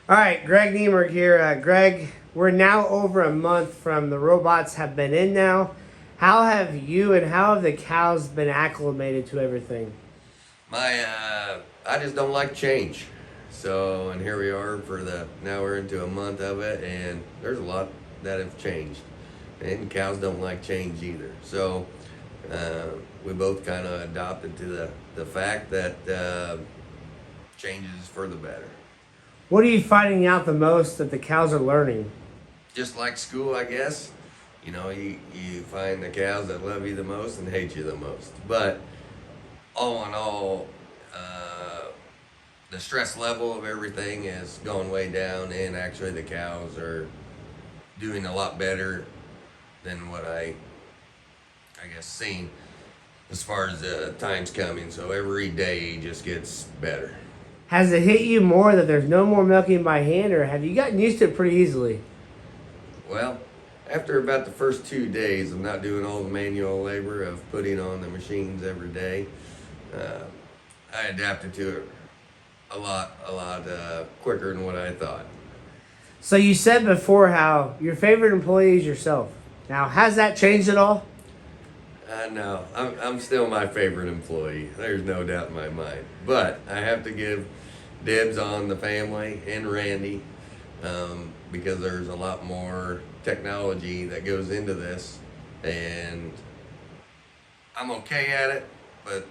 All right, Greg Niemerg here. Greg, we're now over a month from the robots have been in now. How have you and how have the cows been acclimated to everything? I just don't like change. So, and here we are now we're into a month of it, and there's a lot that have changed. And cows don't like change either. So, uh, we both kind of adopted to the fact that change is for the better. What are you finding out the most that the cows are learning? Just like school, I guess. You find the cows that love you the most and hate you the most. But all in all, the stress level of everything has gone way down, and actually the cows are doing a lot better than what I guess seen as far as the time's coming. So every day just gets better. Has it hit you more that there's no more milking by hand, or have you gotten used to it pretty easily? Well, after about the first 2 days of not doing all the manual labor of putting on the machines every day, uh, I adapted to it a lot quicker than what I thought. So you said before how your favorite employee is yourself. Now, has that changed at all? No, I'm still my favorite employee. There's no doubt in my mind. But I have to give dibs on the family and Randy, because there's a lot more technology that goes into this, and I'm okay at it. But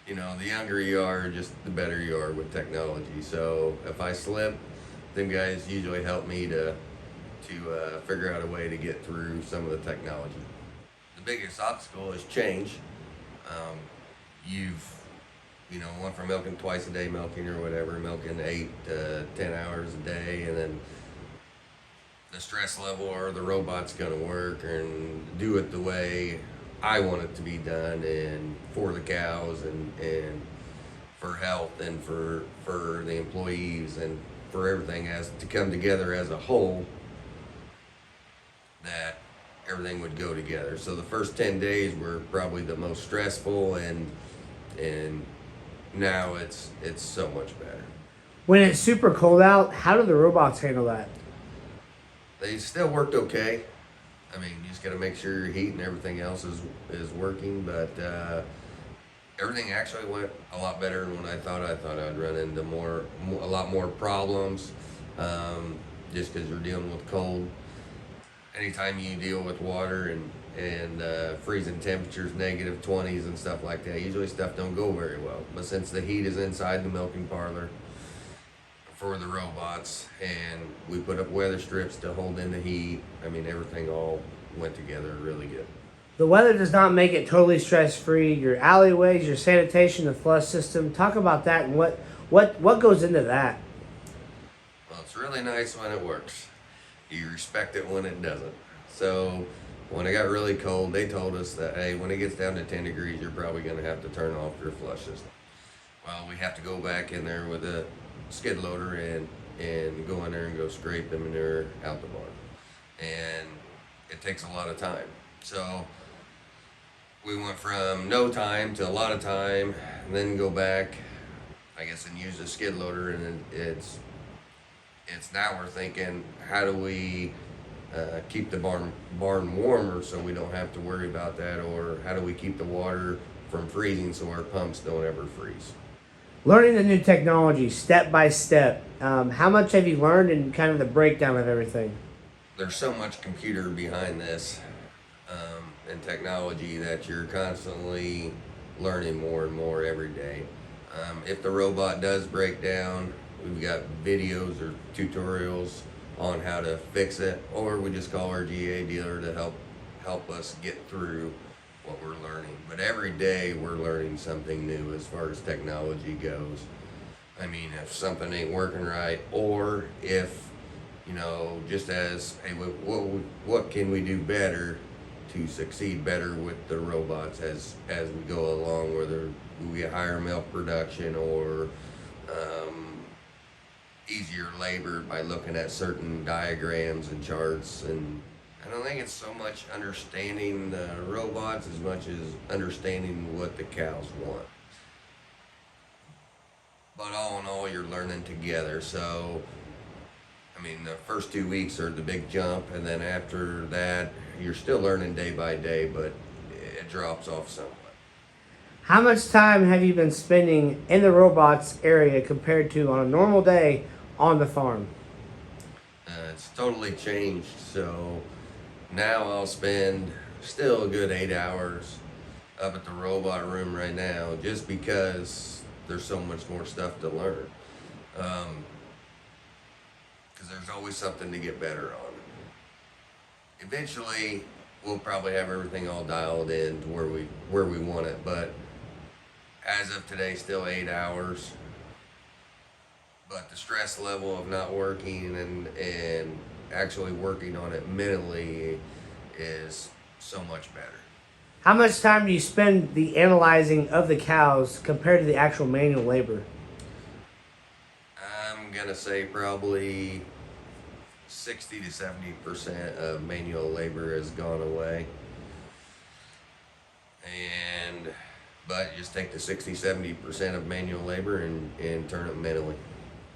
the younger you are, just the better you are with technology. So if I slip, them guys usually help me to figure out a way to get through some of the technology. The biggest obstacle is change. Um, you've went from milking twice a day, milking or whatever, milking 8 to 10 hours a day, and then the stress level, or the robot's going to work and do it the way I want it to be done, and for the cows, and for health, and for the employees, and for everything as to come together as a whole, that everything would go together. So the first 10 days were probably the most stressful, and now it's so much better. When it's super cold out, how do the robots handle that? They still worked okay. I mean, you just got to make sure your heat and everything else is working, but everything actually went a lot better than what I thought. I thought I'd run into a lot more problems, just because you're dealing with cold. Anytime you deal with water and freezing temperatures, negative 20s and stuff like that, usually stuff don't go very well. But since the heat is inside the milking parlor for the robots, and we put up weather strips to hold in the heat, I mean, everything all went together really good. The weather does not make it totally stress-free. Your alleyways, your sanitation, the flush system. Talk about that and what goes into that. Well, it's really nice when it works. You respect it when it doesn't. So when it got really cold, they told us that, hey, when it gets down to 10 degrees, you're probably going to have to turn off your flush system. Well, we have to go back in there with a skid loader and go in there and go scrape the manure out the barn. And it takes a lot of time. So we went from no time to a lot of time, and then go back, I guess, and use a skid loader, and it's now we're thinking, how do we keep the barn warmer so we don't have to worry about that, or how do we keep the water from freezing so our pumps don't ever freeze? Learning the new technology step by step. How much have you learned and kind of the breakdown of everything? There's so much computer behind this, and technology, that you're constantly learning more and more every day. If the robot does break down, we've got videos or tutorials on how to fix it, or we just call our GA dealer to help us get through what we're learning. But every day we're learning something new as far as technology goes. I mean, if something ain't working right, or if, just as, hey, what can we do better to succeed better with the robots as we go along, whether we get higher milk production, or easier labor by looking at certain diagrams and charts. And I don't think it's so much understanding the robots as much as understanding what the cows want. But all in all, you're learning together. So I mean, the first 2 weeks are the big jump, and then after that, you're still learning day by day, but it drops off somewhat. How much time have you been spending in the robots area compared to on a normal day on the farm? It's totally changed. So now I'll spend still a good 8 hours up at the robot room right now, just because there's so much more stuff to learn. Because there's always something to get better on. Eventually, we'll probably have everything all dialed in to where we want it, but as of today, still 8 hours. But the stress level of not working and actually working on it mentally is so much better. How much time do you spend the analyzing of the cows compared to the actual manual labor? I'm gonna say probably 60 to 70% of manual labor has gone away. But just take the 60-70% of manual labor and turn it mentally.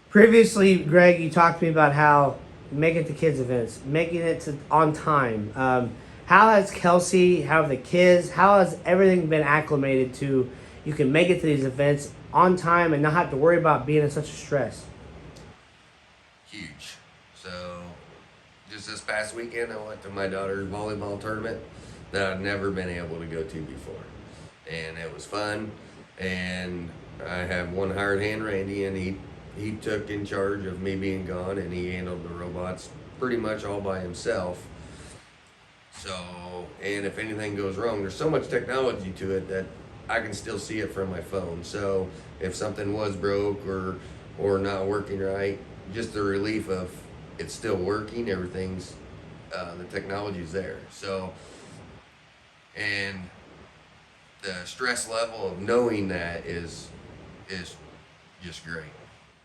Previously, Greg, you talked to me about how making it to kids events, making it on time. How has Kelci, how have the kids, how has everything been acclimated to you can make it to these events on time and not have to worry about being in such a stress? Huge. So just this past weekend, I went to my daughter's volleyball tournament that I'd never been able to go to before. And it was fun. And I have one hired hand, Randy, and he took in charge of me being gone, and he handled the robots pretty much all by himself. So, and if anything goes wrong, there's so much technology to it that I can still see it from my phone. So if something was broke or not working right, just the relief of it's still working, everything's, the technology's there. So, and the stress level of knowing that is just great.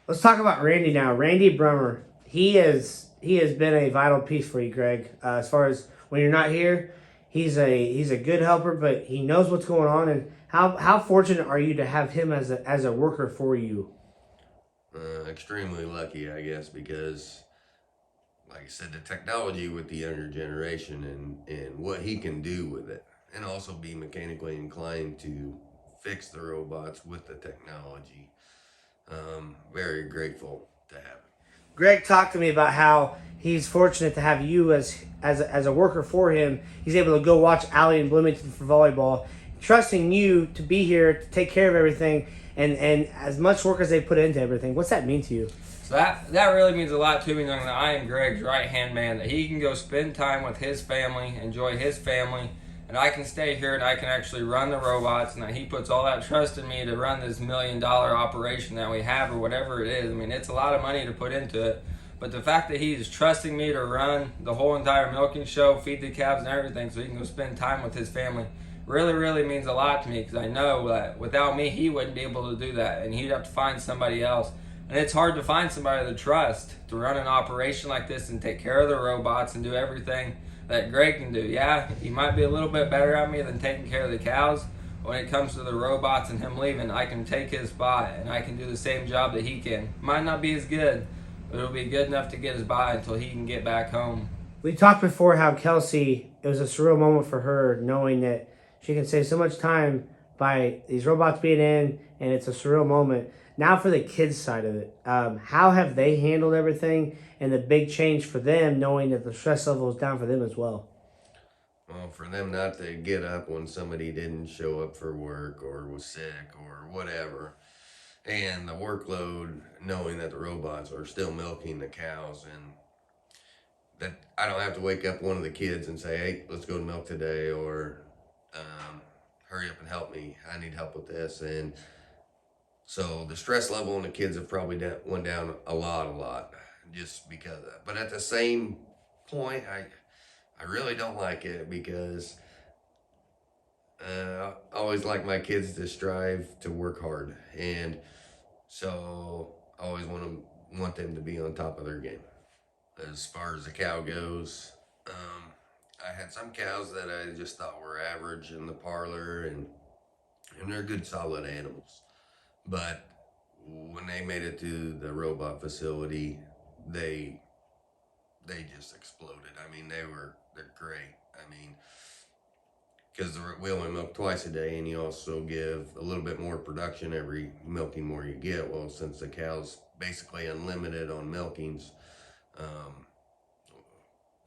Let's talk about Randy now. Randy Brummer. He has been a vital piece for you, Greg. As far as when you're not here, he's a good helper, but he knows what's going on. And how fortunate are you to have him as a worker for you? Extremely lucky, I guess, because like I said, the technology with the younger generation and what he can do with it, and also be mechanically inclined to fix the robots with the technology. Very grateful to have it. Greg talked to me about how he's fortunate to have you as a worker for him. He's able to go watch Allie and Bloomington for volleyball, trusting you to be here to take care of everything and as much work as they put into everything. What's that mean to you? So that really means a lot to me, knowing that I am Greg's right-hand man, that he can go spend time with his family, enjoy his family, and I can stay here and I can actually run the robots, and that he puts all that trust in me to run this $1 million operation that we have, or whatever it is. I mean, it's a lot of money to put into it, but the fact that he's trusting me to run the whole entire milking show, feed the calves and everything, so he can go spend time with his family, really means a lot to me, because I know that without me, he wouldn't be able to do that, and he'd have to find somebody else. And it's hard to find somebody to trust to run an operation like this and take care of the robots and do everything that Greg can do. Yeah, he might be a little bit better at me than taking care of the cows. When it comes to the robots and him leaving, I can take his spot and I can do the same job that he can. Might not be as good, but it'll be good enough to get us by until he can get back home. We talked before how Kelci, it was a surreal moment for her knowing that she can save so much time by these robots being in, and it's a surreal moment. Now for the kids' side of it, how have they handled everything and the big change for them, knowing that the stress level is down for them as well? Well, for them not to get up when somebody didn't show up for work or was sick or whatever, and the workload, knowing that the robots are still milking the cows, and that I don't have to wake up one of the kids and say, hey, let's go to milk today, or hurry up and help me, I need help with this. And so the stress level on the kids have probably went down a lot, just because of that. But at the same point, I really don't like it, because I always like my kids to strive to work hard, and so I always want them to be on top of their game. As far as the cow goes, I had some cows that I just thought were average in the parlor, and they're good, solid animals. But when they made it to the robot facility, they they just exploded. I mean, they're great. I mean, because we only milk twice a day, and you also give a little bit more production every milking more you get. Well, since the cow's basically unlimited on milkings, um,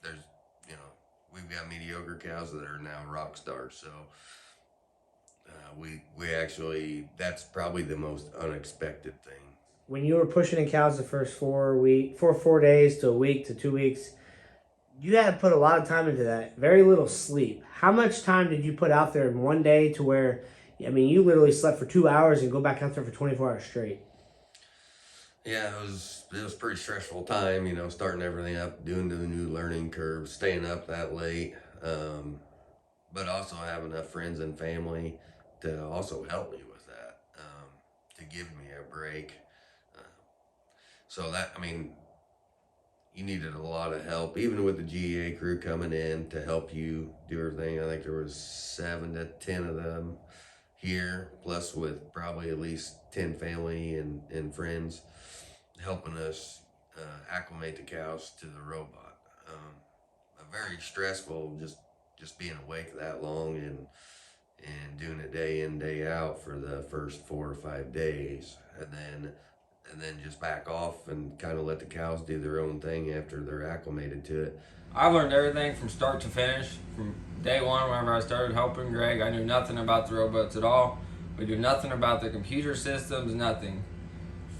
there's, you know, we've got mediocre cows that are now rock stars. So we actually, that's probably the most unexpected thing. When you were pushing in cows the first 4 days to a week to 2 weeks, you had to put a lot of time into that. Very little sleep. How much time did you put out there in one day to where, I mean, you literally slept for 2 hours and go back out there for 24 hours straight? Yeah, it was pretty stressful time, you know, starting everything up, doing the new learning curve, staying up that late, but also have enough friends and family to also help me with that, to give me a break. So that, I mean, you needed a lot of help, even with the GEA crew coming in to help you do everything. I think there was 7 to 10 of them here, plus with probably at least 10 family and friends helping us acclimate the cows to the robot. Very stressful, just being awake that long and doing it day in, day out for the first 4 or 5 days, and then just back off and kind of let the cows do their own thing after they're acclimated to it. I've learned everything from start to finish. From day one, whenever I started helping Greg, I knew nothing about the robots at all. We knew nothing about the computer systems, nothing.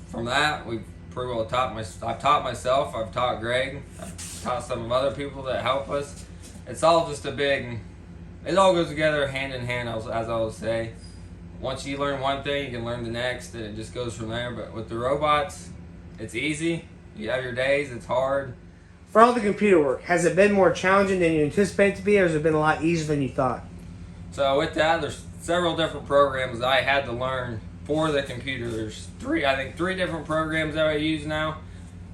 From that, we've pretty well I've taught myself, I've taught Greg, I've taught some of other people that help us. It's all just it all goes together hand in hand, as I would say. Once you learn one thing, you can learn the next, and it just goes from there. But with the robots, it's easy. You have your days, it's hard. For all the computer work, has it been more challenging than you anticipated to be, or has it been a lot easier than you thought? So with that, there's several different programs I had to learn for the computer. There's three different programs that I use now,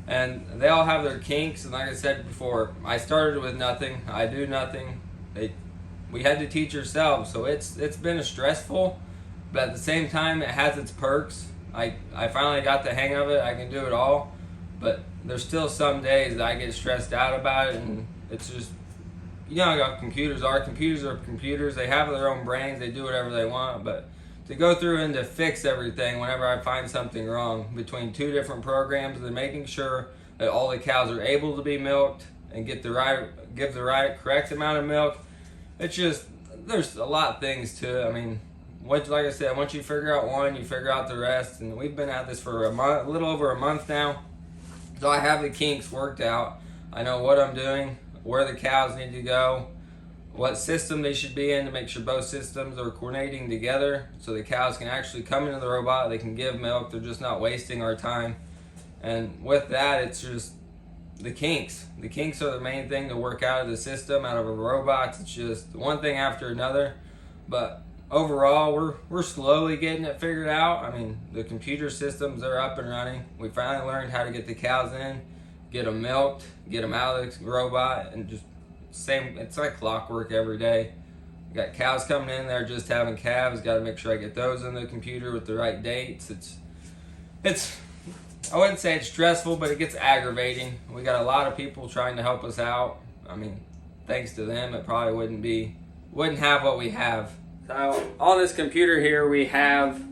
and they all have their kinks. And like I said before, I started with nothing. I do nothing. We had to teach ourselves, so it's been stressful, but at the same time, it has its perks. I finally got the hang of it. I can do it all, but there's still some days that I get stressed out about it, and it's just, you know how computers are. Computers are computers. They have their own brains. They do whatever they want, but to go through and to fix everything whenever I find something wrong between 2 different programs, and making sure that all the cows are able to be milked and give the right correct amount of milk. It's just, there's a lot of things to it. I mean, like I said, once you figure out one, you figure out the rest. And we've been at this for a little over a month now. So I have the kinks worked out. I know what I'm doing, where the cows need to go, what system they should be in to make sure both systems are coordinating together so the cows can actually come into the robot, they can give milk, they're just not wasting our time. And with that, it's just the kinks. The kinks are the main thing to work out of the system, out of a robot. It's just one thing after another. But overall, we're slowly getting it figured out. I mean, the computer systems are up and running. We finally learned how to get the cows in, get them milked, get them out of the robot, and just it's like clockwork every day. Got cows coming in there just having calves. Got to make sure I get those in the computer with the right dates. It's I wouldn't say it's stressful, but it gets aggravating. We got a lot of people trying to help us out. I mean, thanks to them, it probably wouldn't have what we have. So on this computer here, we have,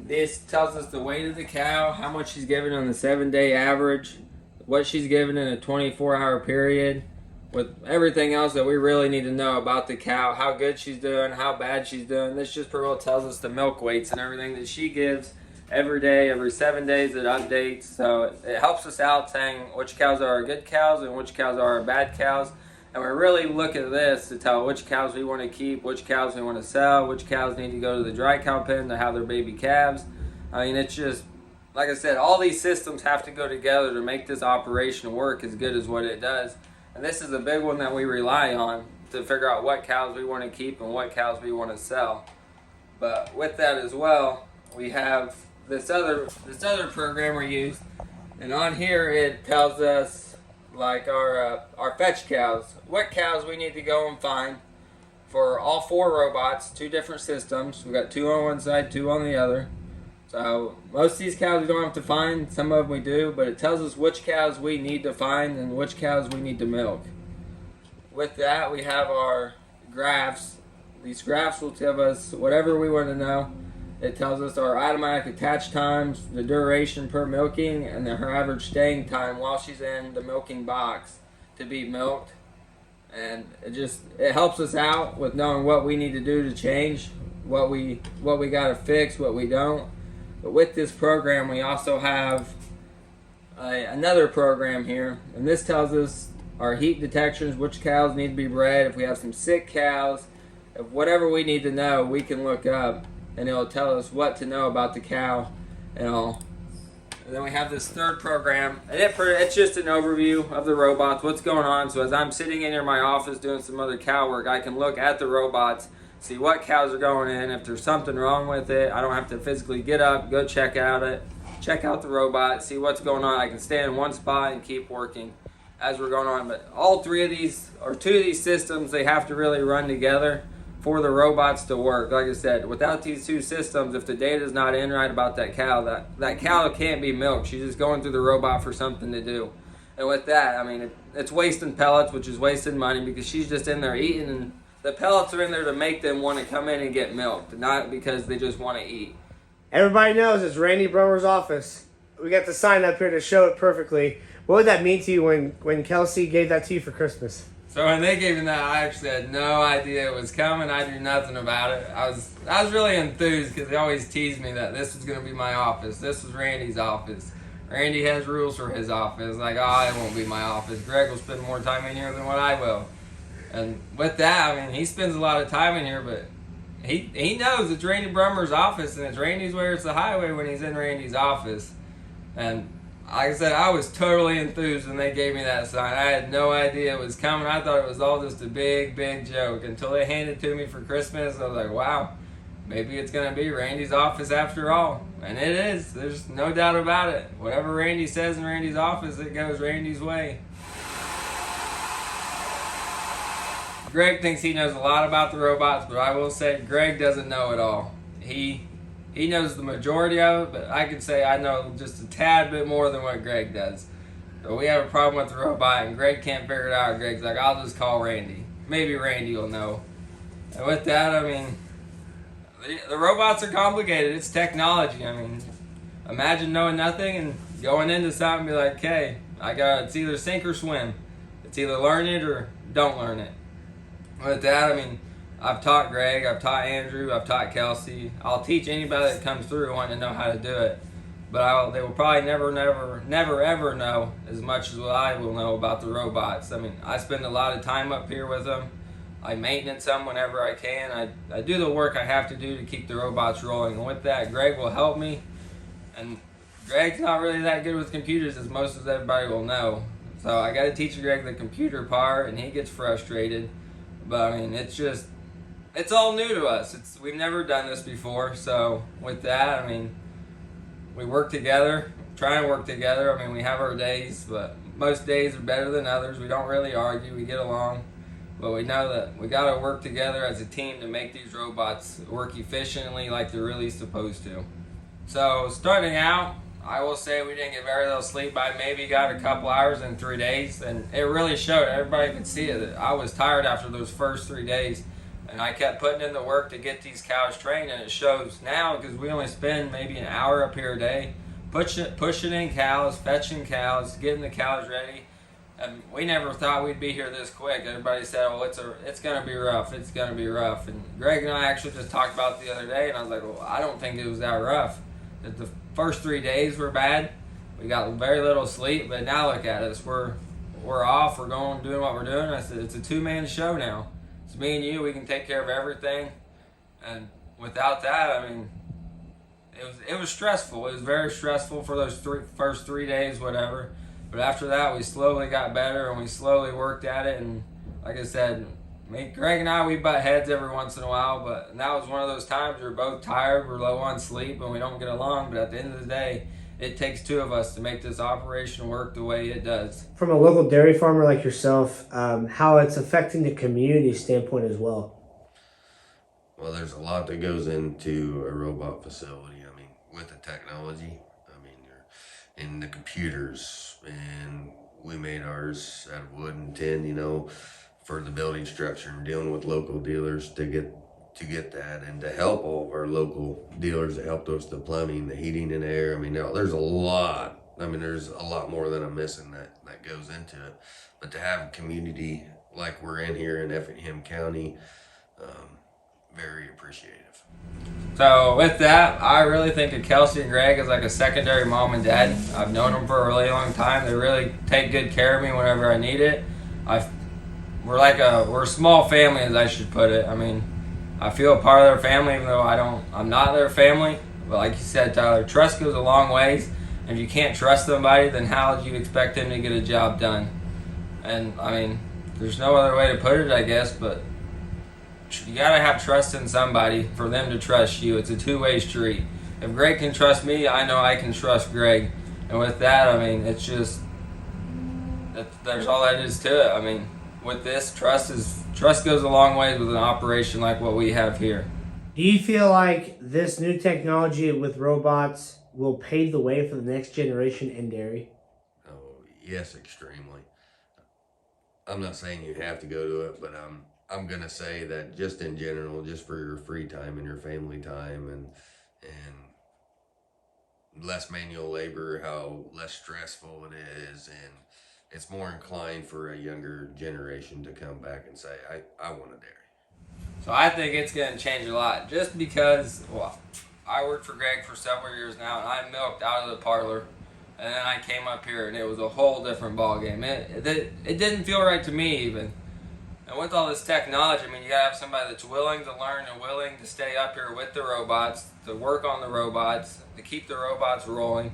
this tells us the weight of the cow, how much she's given on the 7-day average, what she's given in a 24-hour period, with everything else that we really need to know about the cow, how good she's doing, how bad she's doing. This just pretty well tells us the milk weights and everything that she gives every day, every 7 days it updates. So it helps us out saying which cows are our good cows and which cows are our bad cows. And we really look at this to tell which cows we want to keep, which cows we want to sell, which cows need to go to the dry cow pen to have their baby calves. I mean, it's just, like I said, all these systems have to go together to make this operation work as good as what it does. And this is a big one that we rely on to figure out what cows we want to keep and what cows we want to sell. But with that as well, we have this other program we use, and on here it tells us like our fetch cows, what cows we need to go and find for all 4 robots, 2 different systems. We got 2 on one side, 2 on the other. So most of these cows we don't have to find. Some of them we do, but it tells us which cows we need to find and which cows we need to milk. With that, we have our graphs. These graphs will tell us whatever we want to know. It tells us our automatic attach times, the duration per milking, and her average staying time while she's in the milking box to be milked. And it helps us out with knowing what we need to do to change, what we got to fix, what we don't. But with this program, we also have another program here, and this tells us our heat detections, which cows need to be bred. If we have some sick cows, if whatever we need to know, we can look up, and it'll tell us what to know about the cow and all. And then we have this third program, and it's just an overview of the robots, what's going on. So as I'm sitting in here in my office doing some other cow work, I can look at the robots, see what cows are going in. If there's something wrong with it, I don't have to physically get up, go check out the robot, see what's going on. I can stand in one spot and keep working as we're going on. But all three of these, or two of these systems, they have to really run together for the robots to work. Like I said, without these two systems, if the data is not in right about that cow, that cow can't be milked. She's just going through the robot for something to do. And with that, I mean, it's wasting pellets, which is wasting money, because she's just in there eating, and the pellets are in there to make them want to come in and get milked, not because they just want to eat. Everybody knows it's Randy Brummer's office. We got the sign up here to show it perfectly. What would that mean to you when Kelci gave that to you for Christmas? So when they gave me that, I actually had no idea it was coming. I knew nothing about it. I was really enthused because they always teased me that this was going to be my office. This was Randy's office. Randy has rules for his office. Like, oh, it won't be my office. Greg will spend more time in here than what I will. And with that, I mean, he spends a lot of time in here, but he knows it's Randy Brummer's office, and it's Randy's where it's the highway when he's in Randy's office. And like I said, I was totally enthused when they gave me that sign. I had no idea it was coming. I thought it was all just a big, big joke until they handed it to me for Christmas. I was like, wow, maybe it's going to be Randy's office after all. And it is. There's no doubt about it. Whatever Randy says in Randy's office, it goes Randy's way. Greg thinks he knows a lot about the robots, but I will say Greg doesn't know it all. He knows the majority of it, but I could say I know just a tad bit more than what Greg does. So we have a problem with the robot, and Greg can't figure it out. Greg's like, I'll just call Randy. Maybe Randy will know. And with that, I mean, the robots are complicated. It's technology. I mean, imagine knowing nothing and going into something and be like, okay, it's either sink or swim. It's either learn it or don't learn it. With that, I mean, I've taught Greg, I've taught Andrew, I've taught Kelci. I'll teach anybody that comes through wanting to know how to do it. But they will probably never ever know as much as what I will know about the robots. I mean, I spend a lot of time up here with them. I maintenance them whenever I can. I do the work I have to do to keep the robots rolling. And with that, Greg will help me. And Greg's not really that good with computers, as most of everybody will know. So I got to teach Greg the computer part, and he gets frustrated. But I mean, it's all new to us. We've never done this before. So with that, I mean, we work together, try and work together. I mean, we have our days, but most days are better than others. We don't really argue. We get along. But we know that we got to work together as a team to make these robots work efficiently like they're really supposed to. So starting out, I will say we didn't get very little sleep. I maybe got a couple hours in 3 days, and it really showed. Everybody could see it. I was tired after those first 3 days, and I kept putting in the work to get these cows trained, and it shows now because we only spend maybe an hour up here a day pushing in cows, fetching cows, getting the cows ready. And we never thought we'd be here this quick. Everybody said, "Oh, it's gonna be rough. It's gonna be rough." And Greg and I actually just talked about it the other day, and I was like, "Well, I don't think it was that rough. The first 3 days were bad. We got very little sleep, but now look at us. We're off. We're doing what we're doing." I said, "It's a two-man show now. It's me and you. We can take care of everything." And without that, I mean, it was stressful. It was very stressful for those first 3 days, whatever. But after that, we slowly got better, and we slowly worked at it. And like I said, Greg and I, we butt heads every once in a while, but that was one of those times we're both tired, we're low on sleep, and we don't get along. But at the end of the day, it takes two of us to make this operation work the way it does. From a local dairy farmer like yourself, how it's affecting the community standpoint as well? Well, there's a lot that goes into a robot facility. I mean, with the technology. I mean, you're in the computers, and we made ours out of wood and tin, you know, for the building structure, and dealing with local dealers to get that, and to help all of our local dealers that helped us, the plumbing, the heating and air. I mean, there's a lot. I mean, there's a lot more that I'm missing that goes into it. But to have a community like we're in here in Effingham County, very appreciative. So with that, I really think of Kelci and Greg as like a secondary mom and dad. I've known them for a really long time. They really take good care of me whenever I need it. We're a small family, as I should put it. I mean, I feel a part of their family, even though I'm not their family. But like you said, Tyler, trust goes a long ways. And if you can't trust somebody, then how do you expect them to get a job done? And I mean, there's no other way to put it, I guess, but you gotta have trust in somebody for them to trust you. It's a two-way street. If Greg can trust me, I know I can trust Greg. And with that, I mean, it's just, there's all that is to it. I mean, with this, trust goes a long way with an operation like what we have here. Do you feel like this new technology with robots will pave the way for the next generation in dairy? Oh, yes, extremely. I'm not saying you have to go to it, but I'm gonna say that just in general, just for your free time and your family time, and less manual labor, how less stressful it is, and it's more inclined for a younger generation to come back and say, I want a dairy. So I think it's going to change a lot, just because, well, I worked for Greg for several years now, and I milked out of the parlor, and then I came up here, and it was a whole different ballgame. It didn't feel right to me, even. And with all this technology, I mean, you got to have somebody that's willing to learn and willing to stay up here with the robots, to work on the robots, to keep the robots rolling.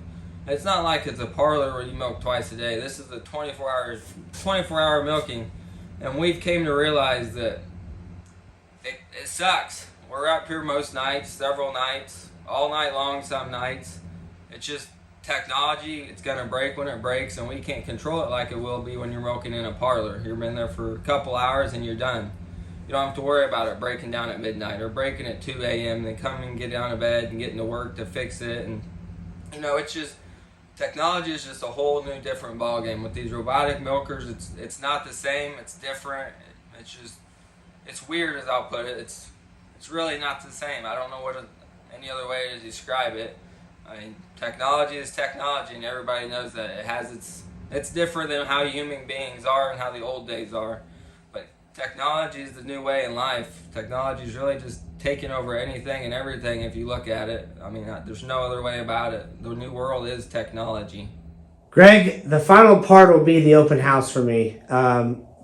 It's not like it's a parlor where you milk twice a day. This is a 24-hour milking, and we've came to realize that it sucks. We're up here most nights, several nights, all night long some nights. It's just technology. It's going to break when it breaks, and we can't control it like it will be when you're milking in a parlor. You've been there for a couple hours and you're done. You don't have to worry about it breaking down at midnight or breaking at 2 a.m. then coming and get down to bed and getting to work to fix it. And, you know, it's just, technology is just a whole new different ballgame. With these robotic milkers, it's not the same. It's different. It's weird, as I'll put it. It's really not the same. I don't know any other way to describe it. I mean, technology is technology, and everybody knows that it has it's different than how human beings are and how the old days are. But technology is the new way in life. Technology is really just taking over anything and everything if you look at it. I mean, there's no other way about it. The new world is technology. Greg, the final part will be the open house for me.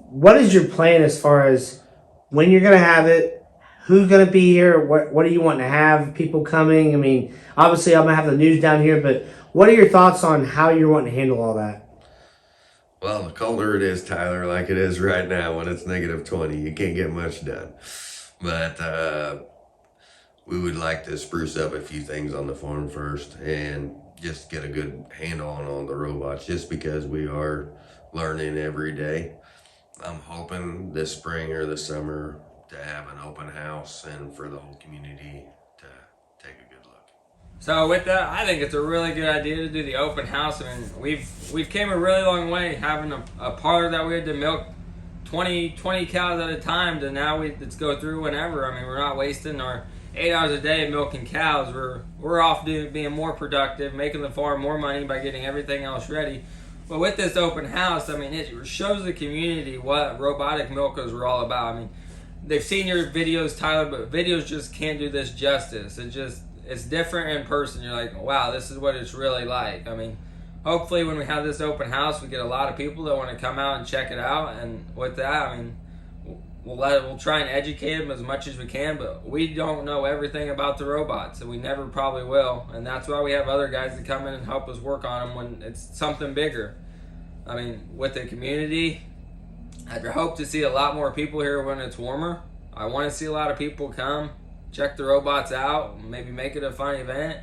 What is your plan as far as when you're going to have it? Who's going to be here? What do you want to have? People coming? I mean, obviously I'm going to have the news down here, but what are your thoughts on how you're wanting to handle all that? Well, the colder it is, Tyler, like it is right now when it's -20, you can't get much done. But we would like to spruce up a few things on the farm first and just get a good handle on all the robots, just because we are learning every day. I'm hoping this spring or this summer to have an open house and for the whole community to take a good look. So with that, I think it's a really good idea to do the open house. I mean, we've came a really long way having a parlor that we had to milk 20 cows at a time to now let's go through whenever. I mean, we're not wasting our 8 hours a day milking cows. We're off being more productive, making the farm more money by getting everything else ready. But with this open house, I mean, it shows the community what robotic milkers are all about. I mean, they've seen your videos, Tyler, but videos just can't do this justice. It's different in person. You're like, wow, this is what it's really like. I mean, hopefully when we have this open house, we get a lot of people that want to come out and check it out. And with that, I mean, we'll try and educate them as much as we can, but we don't know everything about the robots, and we never probably will. And that's why we have other guys that come in and help us work on them when it's something bigger. I mean, with the community, I hope to see a lot more people here when it's warmer. I want to see a lot of people come, check the robots out, maybe make it a fun event.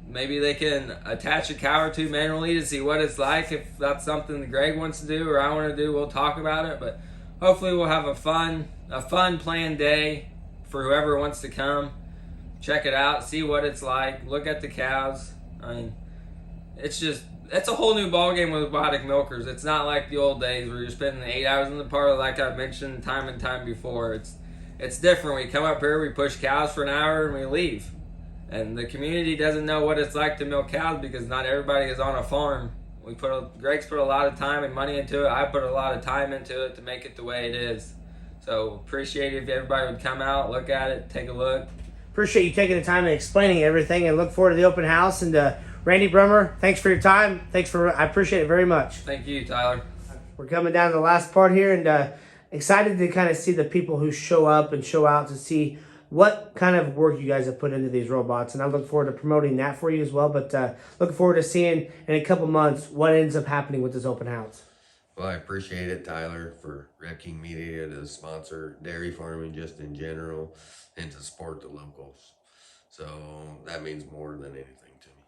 Maybe they can attach a cow or two manually to see what it's like. If that's something that Greg wants to do or I want to do, we'll talk about it. But hopefully we'll have a fun planned day for whoever wants to come. check it out, see what it's like, look at the cows. I mean, it's a whole new ballgame with robotic milkers. It's not like the old days where you're spending 8 hours in the parlor, like I've mentioned time and time before. It's different. We come up here, we push cows for an hour, and we leave. And the community doesn't know what it's like to milk cows because not everybody is on a farm. Greg's put a lot of time and money into it. I put a lot of time into it to make it the way it is. So appreciate it if everybody would come out, look at it, take a look. Appreciate you taking the time and explaining everything, and look forward to the open house. And Randy, Brummer, thanks for your time. I appreciate it very much. Thank you, Tyler. We're coming down to the last part here, and excited to kind of see the people who show up and show out to see what kind of work you guys have put into these robots. And I look forward to promoting that for you as well. But looking forward to seeing in a couple months what ends up happening with this open house. Well, I appreciate it, Tyler, for Red King Media to sponsor dairy farming just in general and to support the locals. So that means more than anything to me.